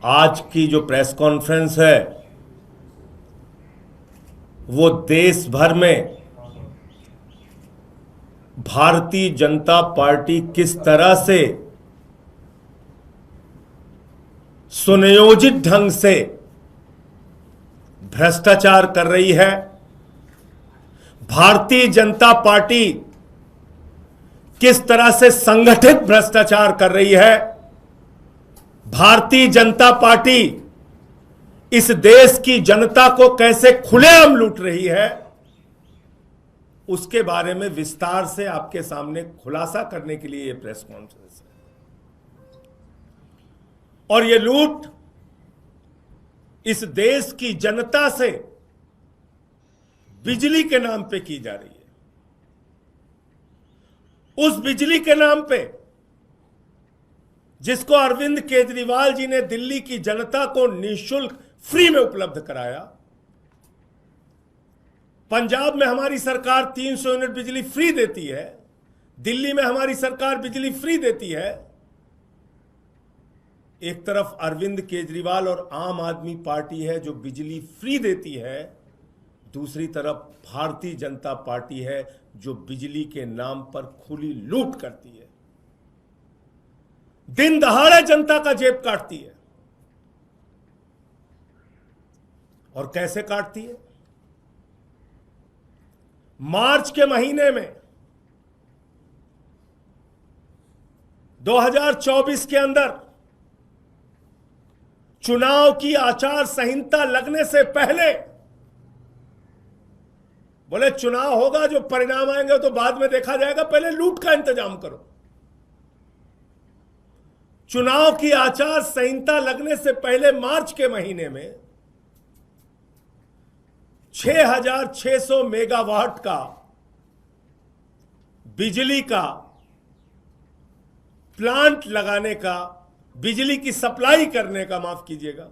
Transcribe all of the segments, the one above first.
आज की जो प्रेस कॉन्फ्रेंस है वो देश भर में भारतीय जनता पार्टी किस तरह से सुनियोजित ढंग से भ्रष्टाचार कर रही है। भारतीय जनता पार्टी किस तरह से संगठित भ्रष्टाचार कर रही है। भारतीय जनता पार्टी इस देश की जनता को कैसे खुलेआम लूट रही है, उसके बारे में विस्तार से आपके सामने खुलासा करने के लिए यह प्रेस कॉन्फ्रेंस है। और यह लूट इस देश की जनता से बिजली के नाम पे की जा रही है। उस बिजली के नाम पे जिसको अरविंद केजरीवाल जी ने दिल्ली की जनता को निःशुल्क फ्री में उपलब्ध कराया। पंजाब में हमारी सरकार 300 यूनिट बिजली फ्री देती है, दिल्ली में हमारी सरकार बिजली फ्री देती है। एक तरफ अरविंद केजरीवाल और आम आदमी पार्टी है जो बिजली फ्री देती है, दूसरी तरफ भारतीय जनता पार्टी है जो बिजली के नाम पर खुली लूट करती है, दिन दहाड़े जनता का जेब काटती है। और कैसे काटती है? मार्च के महीने में 2024 के अंदर चुनाव की आचार संहिता लगने से पहले बोले चुनाव होगा, जो परिणाम आएंगे तो बाद में देखा जाएगा, पहले लूट का इंतजाम करो। चुनाव की आचार संहिता लगने से पहले मार्च के महीने में 6,600 मेगावाट का बिजली का प्लांट लगाने का, बिजली की सप्लाई करने का, माफ कीजिएगा,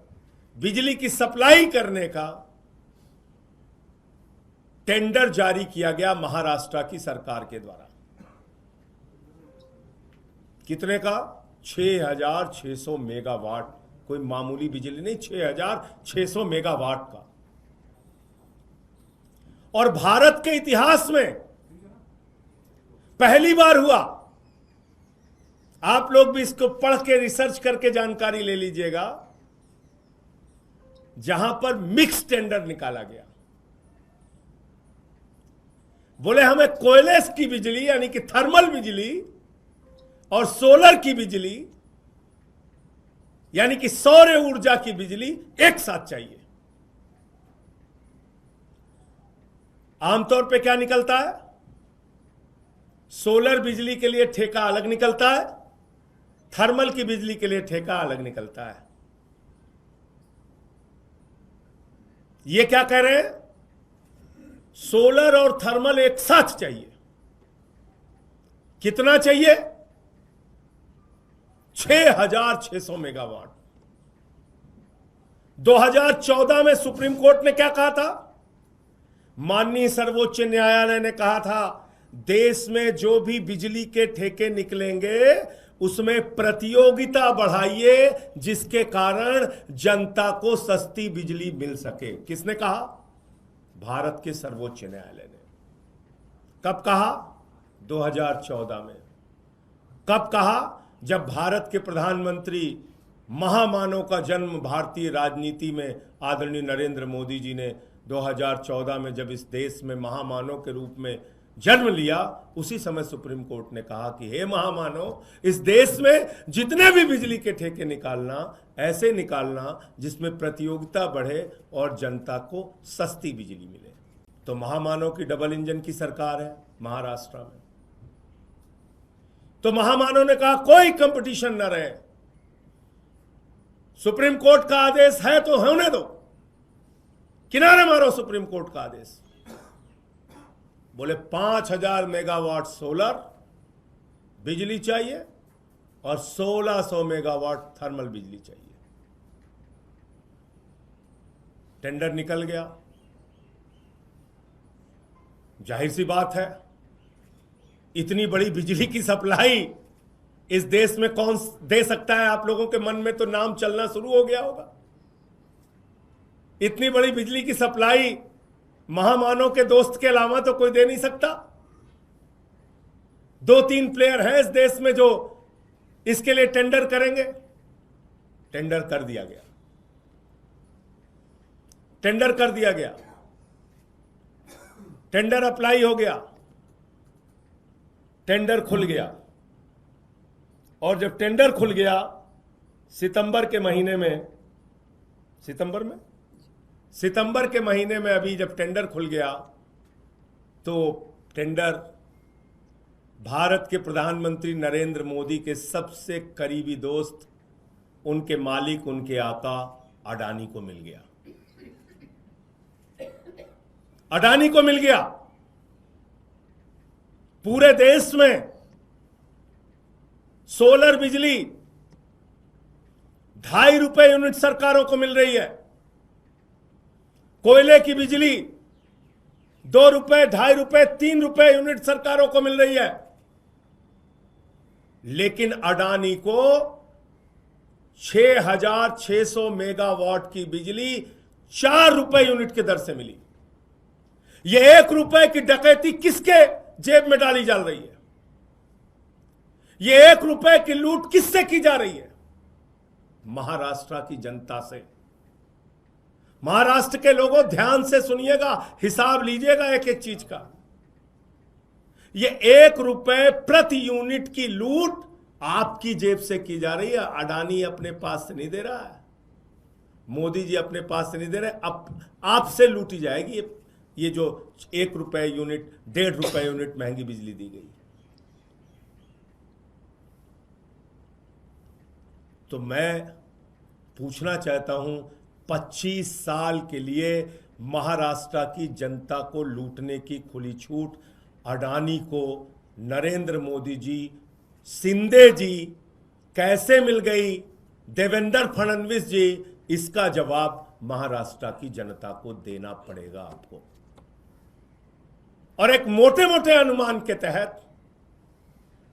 बिजली की सप्लाई करने का टेंडर जारी किया गया महाराष्ट्र की सरकार के द्वारा। कितने का? 6,600 मेगावाट। कोई मामूली बिजली नहीं, 6,600 मेगावाट का। और भारत के इतिहास में पहली बार हुआ, आप लोग भी इसको पढ़ के रिसर्च करके जानकारी ले लीजिएगा, जहां पर मिक्स टेंडर निकाला गया। बोले हमें कोयले की बिजली यानी कि थर्मल बिजली और सोलर की बिजली यानी कि सौर ऊर्जा की बिजली एक साथ चाहिए। आमतौर पे क्या निकलता है? सोलर बिजली के लिए ठेका अलग निकलता है, थर्मल की बिजली के लिए ठेका अलग निकलता है। ये क्या कह रहे हैं? सोलर और थर्मल एक साथ चाहिए। कितना चाहिए? 6,600 मेगावाट। 2014 में सुप्रीम कोर्ट ने क्या कहा था? माननीय सर्वोच्च न्यायालय ने कहा था देश में जो भी बिजली के ठेके निकलेंगे उसमें प्रतियोगिता बढ़ाइए, जिसके कारण जनता को सस्ती बिजली मिल सके। किसने कहा? भारत के सर्वोच्च न्यायालय ने। कब कहा? 2014 में। कब कहा? जब भारत के प्रधानमंत्री, महामानव का जन्म भारतीय राजनीति में आदरणीय नरेंद्र मोदी जी ने 2014 में जब इस देश में महामानव के रूप में जन्म लिया, उसी समय सुप्रीम कोर्ट ने कहा कि हे महामानव, इस देश में जितने भी बिजली के ठेके निकालना, ऐसे निकालना जिसमें प्रतियोगिता बढ़े और जनता को सस्ती बिजली मिले। तो महामानव की डबल इंजन की सरकार है महाराष्ट्र में। तो महामानव ने कहा कोई कंपटीशन न रहे, सुप्रीम कोर्ट का आदेश है तो होने दो, किनारे मारो सुप्रीम कोर्ट का आदेश। बोले 5,000 मेगावाट सोलर बिजली चाहिए और 1,600 मेगावाट थर्मल बिजली चाहिए। टेंडर निकल गया। जाहिर सी बात है, इतनी बड़ी बिजली की सप्लाई इस देश में कौन दे सकता है? आप लोगों के मन में तो नाम चलना शुरू हो गया होगा। इतनी बड़ी बिजली की सप्लाई महामानव के दोस्त के अलावा तो कोई दे नहीं सकता। 2-3 प्लेयर हैं इस देश में जो इसके लिए टेंडर करेंगे। टेंडर कर दिया गया, टेंडर कर दिया गया, टेंडर अप्लाई हो गया, टेंडर खुल गया। और जब टेंडर खुल गया सितंबर के महीने में, सितंबर के महीने में अभी जब टेंडर खुल गया तो टेंडर भारत के प्रधानमंत्री नरेंद्र मोदी के सबसे करीबी दोस्त, उनके मालिक, उनके आका अडानी को मिल गया। अडानी को मिल गया। पूरे देश में सोलर बिजली 2.5 रुपए यूनिट सरकारों को मिल रही है। कोयले की बिजली 2 रुपए, 2.5 रुपए, 3 रुपए यूनिट सरकारों को मिल रही है। लेकिन अडानी को 6,600 मेगावाट की बिजली 4 रुपए यूनिट की दर से मिली। यह 1 रुपए की डकैती किसके जेब में डाली जा रही है? यह 1 रुपए की लूट किससे की जा रही है? महाराष्ट्र की जनता से। महाराष्ट्र के लोगों ध्यान से सुनिएगा, हिसाब लीजिएगा एक एक चीज का। यह 1 रुपए प्रति यूनिट की लूट आपकी जेब से की जा रही है। अडानी अपने पास से नहीं दे रहा है, मोदी जी अपने पास से नहीं दे रहे, अब आपसे लूटी जाएगी ये जो 1 रुपए यूनिट, 1.5 रुपए यूनिट महंगी बिजली दी गई। तो मैं पूछना चाहता हूं, 25 साल के लिए महाराष्ट्र की जनता को लूटने की खुली छूट अडानी को नरेंद्र मोदी जी, शिंदे जी कैसे मिल गई? देवेंद्र फडणवीस जी, इसका जवाब महाराष्ट्र की जनता को देना पड़ेगा आपको। और एक मोटे मोटे अनुमान के तहत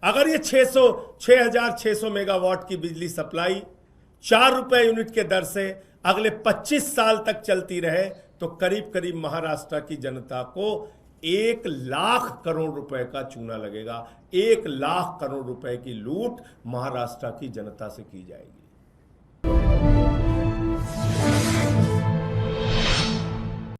अगर ये 6,600 मेगावाट की बिजली सप्लाई 4 रुपए यूनिट के दर से अगले 25 साल तक चलती रहे तो करीब करीब महाराष्ट्र की जनता को 1 लाख करोड़ रुपए का चूना लगेगा। 1 लाख करोड़ रुपए की लूट महाराष्ट्र की जनता से की जाएगी।